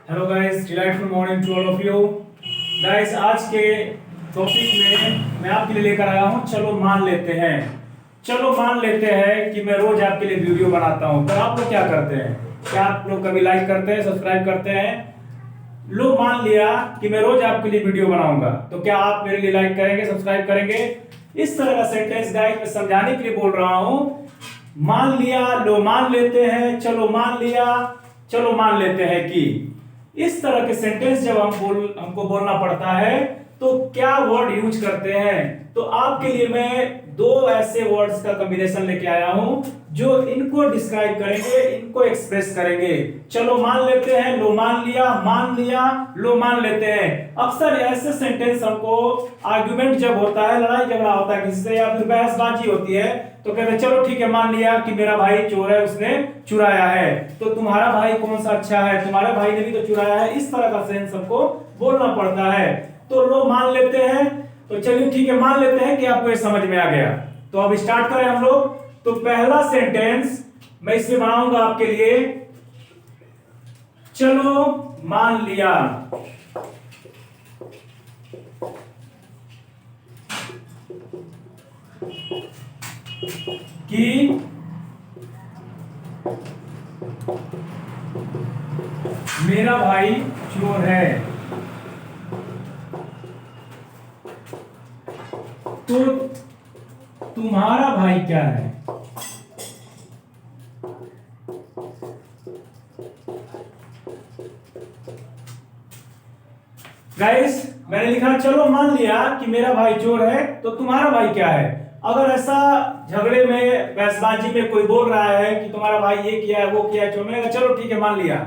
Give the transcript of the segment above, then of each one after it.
Hello guys, delightful morning to all of you guys. आज के topic में मैं आपके लिए लेकर आया हूं, चलो मान लेते हैं। चलो मान लेते हैं कि मैं रोज आपके लिए वीडियो बनाता हूं, पर आप लोग क्या करते हैं? क्या आप लोग कभी लाइक करते हैं, सब्सक्राइब करते हैं? लो, मान लिया कि मैं रोज आपके लिए वीडियो बनाऊंगा, तो क्या आप मेरे लिए लाइक करेंगे, सब्सक्राइब करेंगे? इस तरह का सेंटेंस गाइस मैं समझाने के लिए बोल रहा हूं। मान लिया, लो मान लेते हैं, चलो मान लिया, चलो मान लेते हैं कि इस तरह के सेंटेंस जब हमको बोलना पड़ता है तो क्या वर्ड यूज करते हैं। तो आपके लिए मैं दो ऐसे वर्ड्स का कॉम्बिनेशन लेके आया हूं जो इनको डिस्क्राइब करेंगे, इनको एक्सप्रेस करेंगे। चलो मान लेते हैं, लो मान लिया, लो मान लेते हैं। अक्सर ऐसे सेंटेंस हमको आर्गुमेंट जब होता है, लड़ाई झगड़ा होता है किसी से या फिर बहसबाजी होती है, तो कहते हैं चलो ठीक है, मान लिया कि मेरा भाई चोर है, उसने चुराया है, तो तुम्हारा भाई कौन सा अच्छा है, तुम्हारे भाई ने भी तो चुराया है। इस तरह का सेंस हमको बोलना पड़ता है। तो लो मान लेते हैं, तो चलिए ठीक है, मान लेते हैं कि आपको ये समझ में आ गया। तो अब स्टार्ट करें हम लोग। तो पहला सेंटेंस मैं इसमें बनाऊंगा आपके लिए, चलो मान लिया कि मेरा भाई चोर है। तो तुम्हारा भाई क्या है? गाइस, मैंने लिखा चलो मान लिया कि मेरा भाई चोर है, तो तुम्हारा भाई क्या है। अगर ऐसा झगड़े में, बहसबाजी में कोई बोल रहा है कि तुम्हारा भाई ये किया है, वो किया है, चोर, मैंने कहा चलो ठीक है मान लिया,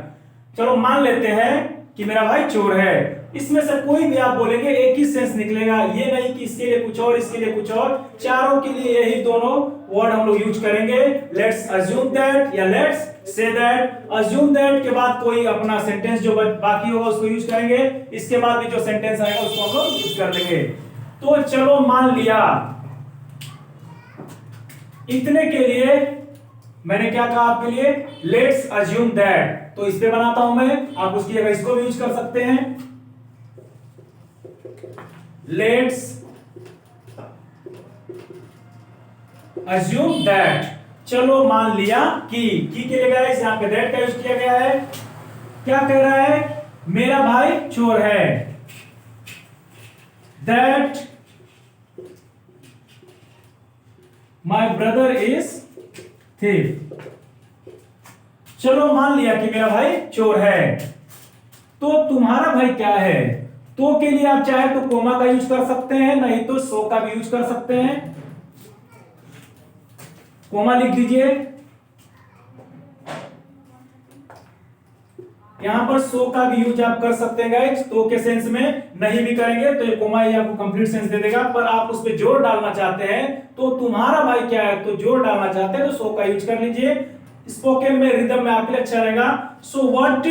चलो मान लेते हैं कि मेरा भाई चोर है। इसमें से कोई भी आप बोलेंगे एक ही सेंस निकलेगा, ये नहीं कि इसके लिए कुछ और, इसके लिए कुछ और। चारों के लिए यही दोनों वर्ड हम लोग यूज करेंगे। लेट्स अज्यूम दैट या let's say that. Assume that के बाद कोई अपना सेंटेंस जो बाकी होगा उसको यूज करेंगे, इसके बाद भी जो सेंटेंस आएगा उसको हम लोग यूज कर लेंगे। तो चलो मान लिया, इतने के लिए मैंने क्या कहा आपके लिए, लेट्स अज्यूम दैट। तो इस पे बनाता हूं मैं, आप उसकी जगह इसको भी यूज कर सकते हैं। लेट्स अज्यूम दैट, चलो मान लिया कि के लिए गाइस यहां पे दैट का यूज किया गया है। क्या कह रहा है? मेरा भाई चोर है। That my brother is thief. चलो मान लिया कि मेरा भाई चोर है, तो तुम्हारा भाई क्या है। तो के लिए आप चाहे तो कोमा का यूज कर सकते हैं, नहीं तो सो का भी यूज कर सकते हैं। कोमा लिख दीजिए, यहां पर सो का भी यूज आप कर सकते हैं गाइस। तो के सेंस में नहीं भी करेंगे तो ये कोमा ही आपको कंप्लीट सेंस दे देगा, पर आप उस पर जोर डालना चाहते हैं तो तुम्हारा भाई क्या है तो जोर डालना चाहते हैं तो सो का यूज कर लीजिए। स्पोकन में, रिदम में आपके लिए अच्छा रहेगा। सो व्हाट,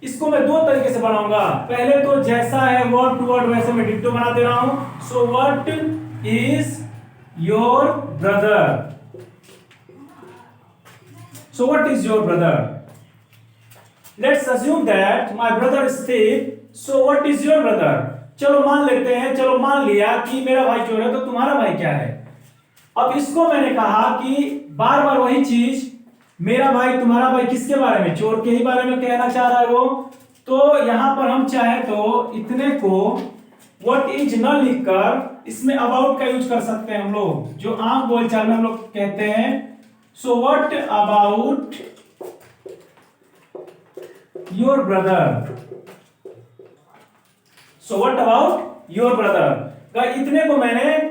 इसको मैं दो तरीके से बनाऊंगा। पहले तो जैसा है वर्ड टू वर्ड वैसे मैं डिक्टो बना दे रहा हूं। So what is your brother. So what is your brother. Let's assume that my brother is thief. So what is your brother. चलो मान लेते हैं, चलो मान लिया कि मेरा भाई चोर है, तो तुम्हारा भाई क्या है। अब इसको मैंने कहा कि बार बार वही चीज, मेरा भाई तुम्हारा भाई किसके बारे में, चोर के ही बारे में कहना चाह रहा है वो। तो यहां पर हम चाहे तो इतने को व्हाट इज न लिखकर इसमें अबाउट का यूज कर सकते हैं हम लोग, जो आम बोलचाल में हम लोग कहते हैं। So what about your brother. So what about your brother. इतने को मैंने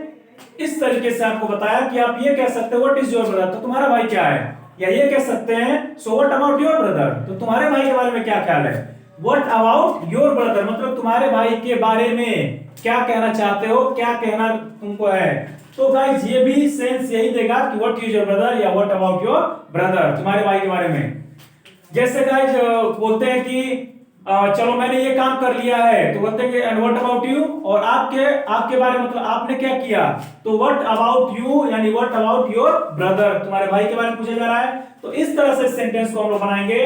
इस तरीके से आपको बताया कि आप ये कह सकते हो व्हाट इज योर ब्रदर, तो तुम्हारा भाई क्या है, या ये कह सकते हैं so what about your brother, तो तुम्हारे भाई के बारे में क्या ख्याल है। व्हाट अबाउट योर ब्रदर मतलब तुम्हारे भाई के बारे में क्या कहना चाहते हो, क्या कहना तुमको है। तो गाइस ये भी सेंस यही देगा कि व्हाट इज योर ब्रदर या व्हाट अबाउट योर ब्रदर, तुम्हारे भाई के बारे में। जैसे गाइस बोलते हैं कि चलो मैंने ये काम कर लिया है, तो बोलते हैं कि एंड व्हाट अबाउट यू, और आपके बारे में मतलब आपने क्या किया, तो व्हाट अबाउट यू यानी व्हाट अबाउट योर ब्रदर, तुम्हारे भाई के बारे में पूछा जा रहा है। तो इस तरह से सेंटेंस को हम लोग बनाएंगे।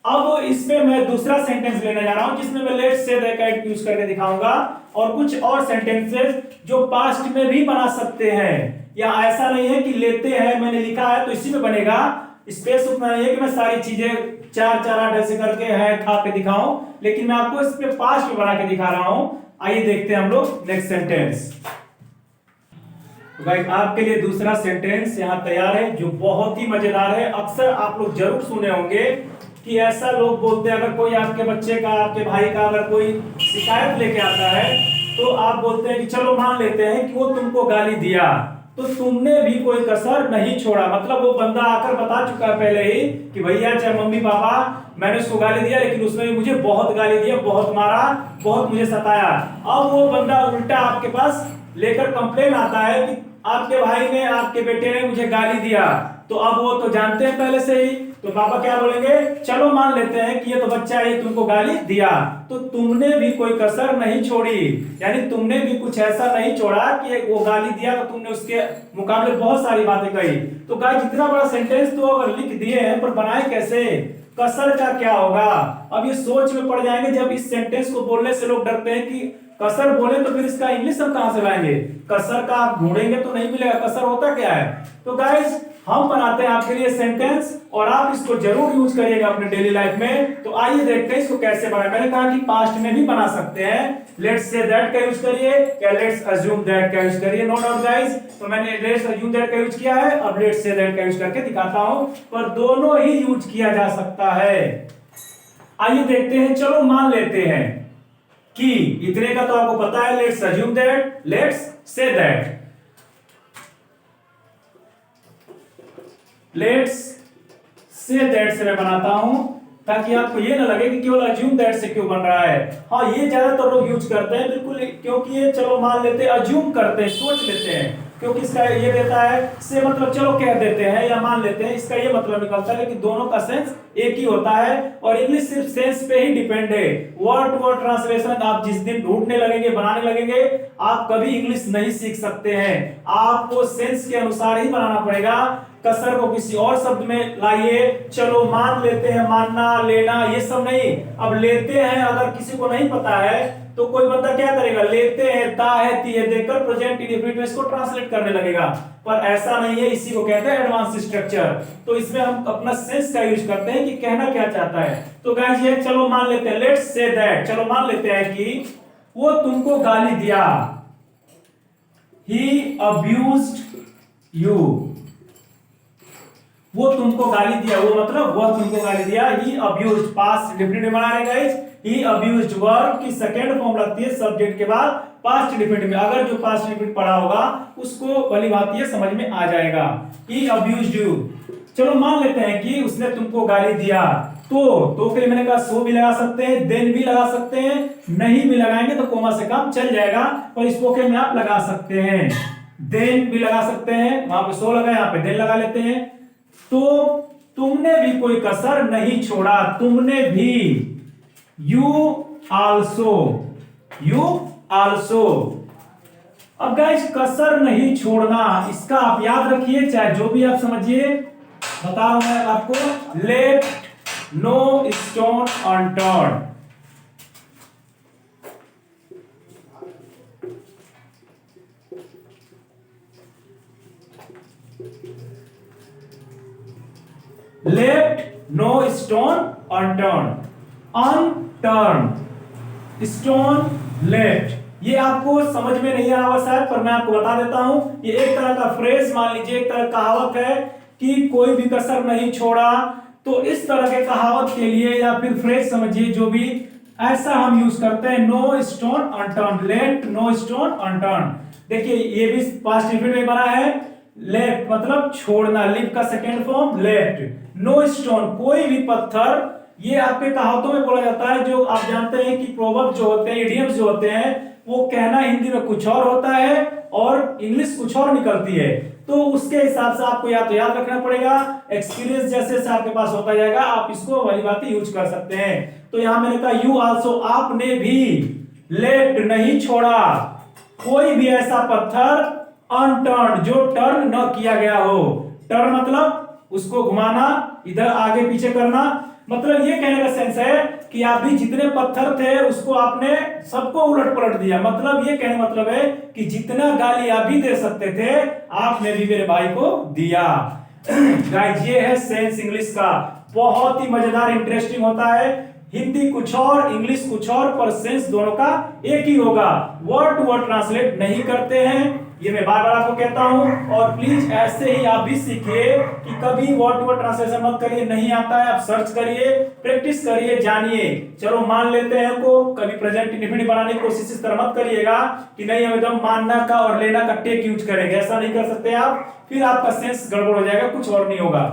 अब इसमें मैं दूसरा सेंटेंस लेने जा रहा हूं जिसमें मैं लेट्स से दैट यूज करके दिखाऊंगा और कुछ और सेंटेंसेस जो पास्ट में भी बना सकते हैं। या ऐसा नहीं है कि लेते हैं मैंने लिखा है तो इसी में बनेगा, स्पेस उतना नहीं है कि मैं सारी चीजें चार चार आठ ऐसे करके है खा के दिखाऊं, लेकिन मैं आपको इस पे पास्ट में बना के दिखा रहा हूं। आइए देखते हैं हम लोग नेक्स्ट सेंटेंस। तो गाइस आपके लिए दूसरा सेंटेंस यहां तैयार है जो बहुत ही मजेदार है। अक्सर आप लोग जरूर सुने होंगे कि ऐसा लोग बोलते हैं, अगर कोई आपके बच्चे का आपके भाई का अगर कोई शिकायत लेके आता है तो आप बोलते हैं कि चलो मान लेते हैं कि वो तुमको गाली दिया तो तुमने भी कोई कसर नहीं छोड़ा। मतलब वो बंदा आकर बता चुका है पहले ही कि भैया चाहे मम्मी पापा मैंने उसको गाली दिया, लेकिन उसने भी मुझे बहुत गाली दिया, बहुत मारा, बहुत मुझे सताया। अब वो बंदा उल्टा आपके पास लेकर कंप्लेन आता है कि आपके भाई ने आपके बेटे ने मुझे गाली दिया। तो अब वो तो जानते हैं पहले से ही, तो पापा क्या बोलेंगे, चलो मान लेते हैं कि ये तो बच्चा है ये तुमको गाली दिया तो तुमने भी कोई कसर नहीं छोड़ी, यानी तुमने भी कुछ ऐसा नहीं छोड़ा कि वो गाली दिया तो तुमने उसके मुकाबले बहुत सारी बातें कही। तो गाइस जितना बड़ा सेंटेंस तो अगर लिख दिए हैं पर बनाए कैसे, कसर का क्या होगा। अब ये सोच में पड़ जाएंगे जब इस सेंटेंस को बोलने से लोग डरते हैं कि कसर बोले तो फिर इसका इंग्लिश हम कहां से लाएंगे, कसर का आप ढूंढेंगे तो नहीं मिलेगा, कसर होता क्या है। तो गाइस हम बनाते हैं आपके लिए सेंटेंस और आप इसको जरूर यूज करिएगा अपने डेली लाइफ में। तो आइए देखते हैं इसको कैसे बनाएं। मैंने कहा कि पास्ट में भी बना सकते हैं, लेट्स से दैट का यूज करिए या लेट्स अज्यूम दैट का यूज करिए, नो डाउट गाइस। तो मैंने लेट्स अज्यूम दैट का यूज किया है, अब लेट्स से दैट का यूज करके दिखाता हूं, पर दोनों ही यूज किया जा सकता है। आइए देखते हैं, चलो मान लेते हैं कि इतने का तो आपको पता है, let's assume that, let's say that. Let's say that से मैं बनाता हूं ताकि आपको ये ना लगे कि केवल अज्यूम दैट से क्यों बन रहा है। हाँ ये ज्यादातर लोग यूज करते हैं बिल्कुल, क्योंकि ये चलो मान लेते हैं, अज्यूम करते हैं, सोच लेते हैं, क्योंकि इसका ये देता है से मतलब चलो कह देते हैं या मान लेते हैं, इसका ये मतलब निकलता है, लेकिन दोनों का सेंस एक ही होता है और इंग्लिश सिर्फ सेंस पे ही डिपेंड है। वर्ड टू वर्ड ट्रांसलेशन आप जिस दिन ढूंढने लगेंगे, बनाने लगेंगे, आप कभी इंग्लिश नहीं सीख सकते हैं। आपको सेंस के अनुसार ही बनाना पड़ेगा, कसर को किसी और शब्द में लाइए। चलो मान लेते हैं, मानना, लेना, ये सब नहीं। अब लेते हैं अगर किसी को नहीं पता है तो कोई बंदा क्या करेगा, लेते हैं ता है ती है देखकर प्रेजेंट इंडेफिनिट में इसको ट्रांसलेट करने लगेगा, पर ऐसा नहीं है, इसी को कहते हैं एडवांस स्ट्रक्चर। तो इसमें हम अपना सेंस का यूज करते हैं कि कहना क्या चाहता है। तो गाइस ये चलो मान लेते हैं, लेट्स से दैट, चलो मान लेते हैं कि वो तुमको गाली दिया, ही अब्यूज्ड यू, वो तुमको गाली दिया, वो मतलब वह तुमको गाली दिया। ही अब्यूज्ड पास्ट इंडेफिनिट बना रहे गाइस, ही अब्यूज्ड वर्ब की सेकंड फॉर्म लगती है सब्जेक्ट के बाद पास्ट इंडेफिनिट में। अगर जो पास्ट इंडेफिनिट पढ़ा होगा उसको भली बात ये समझ में आ जाएगा। ही अब्यूज्ड यू, चलो मान लेते हैं कि उसने तुमको गाली दिया, तो के लिए मैंने कहा सो भी लगा सकते हैं, देन भी लगा सकते हैं, नहीं भी लगाएंगे तो कोमा से काम चल जाएगा, पर स्पोकन में आप लगा सकते हैं, देन भी लगा सकते हैं, वहां पे सो लगा यहाँ पे देन लगा लेते हैं। तो तुमने भी कोई कसर नहीं छोड़ा, तुमने भी, यू आल्सो, यू आल्सो। अब गाइस कसर नहीं छोड़ना, इसका आप याद रखिए, चाहे जो भी आप समझिए, बता रहा हूं मैं आपको, let no stone unturned. Left no stone unturned, unturned stone left, ये आपको समझ में नहीं आ रहा शायद, पर मैं आपको बता देता हूं, ये एक तरह का फ्रेज मान लीजिए, एक तरह का कहावत है कि कोई भी कसर नहीं छोड़ा। तो इस तरह के कहावत के लिए या फिर फ्रेज समझिए जो भी, ऐसा हम यूज करते हैं, no stone unturned, left no stone unturned. देखिए ये भी पास्ट इंडेफिनिट में बना है, लेफ्ट मतलब छोड़ना, लिव का second form left, no stone कोई भी पत्थर, ये आपके कहावतों में बोला जाता है। जो आप जानते हैं कि प्रोवर्ब जो होते हैं, इडियम्स जो होते हैं, वो कहना हिंदी में कुछ और होता है और इंग्लिश कुछ और निकलती है, तो उसके हिसाब से आपको या तो याद रखना पड़ेगा, एक्सपीरियंस जैसे से आपके पास होता जाएगा आप इसको वाली बात यूज कर सकते हैं। तो यहां मैंने कहा यू आल्सो, आपने भी, लेफ्ट नहीं छोड़ा कोई भी ऐसा पत्थर, अनटर्न जो टर्न न किया गया हो, टर्न मतलब उसको घुमाना, इधर आगे पीछे करना, मतलब ये कहने का सेंस है कि आप भी जितने पत्थर थे उसको आपने सबको उलट पलट दिया। मतलब ये कहने मतलब है कि जितना गाली आप भी दे सकते थे आपने भी मेरे भाई को दिया। गाइस ये है सेंस इंग्लिश का, बहुत ही मजेदार इंटरेस्टिंग होता है। हिंदी कुछ और इंग्लिश कुछ और, पर सेंस दोनों का एक ही होगा। वर्ड टू वर्ड ट्रांसलेट नहीं करते हैं, ये मैं बार बार आपको कहता हूं। और प्लीज ऐसे ही आप भी सीखिए कि कभी वर्ड टू वर्ड ट्रांसलेशन मत करिए, नहीं आता है आप सर्च करिए, प्रैक्टिस करिए, जानिए। चलो मान लेते हैं को, कभी प्रेजेंट इंडेफिनिट बनाने की कोशिश इस तरह मत करिएगा कि नहीं हम एकदम मानना का और लेना का टेक यूज करेंगे, ऐसा नहीं कर सकते आप, फिर आपका सेंस गड़बड़ हो जाएगा, कुछ और नहीं होगा।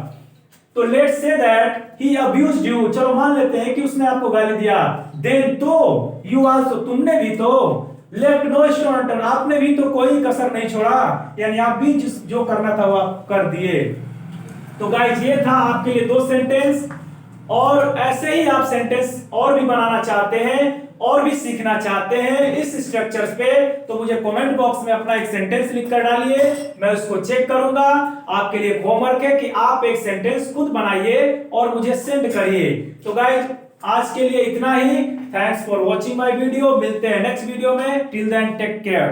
तो let's say that he abused you, चलो मान लेते हैं कि उसने आपको गाली दिया। देन तो यू आल्सो, तुमने भी तो, लेफ्ट नो स्टोन अनटर्न, आपने भी तो कोई कसर नहीं छोड़ा, यानी आप भी जो करना था वो आप कर दिए। तो गाइस ये था आपके लिए 2 सेंटेंस, और ऐसे ही आप सेंटेंस और भी बनाना चाहते हैं और भी सीखना चाहते हैं इस स्ट्रक्चर्स पे, तो मुझे कमेंट बॉक्स में अपना एक सेंटेंस लिख कर डालिए, मैं उसको चेक करूंगा। आपके लिए होमवर्क है कि आप एक सेंटेंस खुद बनाइए और मुझे सेंड करिए। तो गाइस आज के लिए इतना ही। Thanks for watching my video, मिलते हैं नेक्स्ट वीडियो में। Till then take care.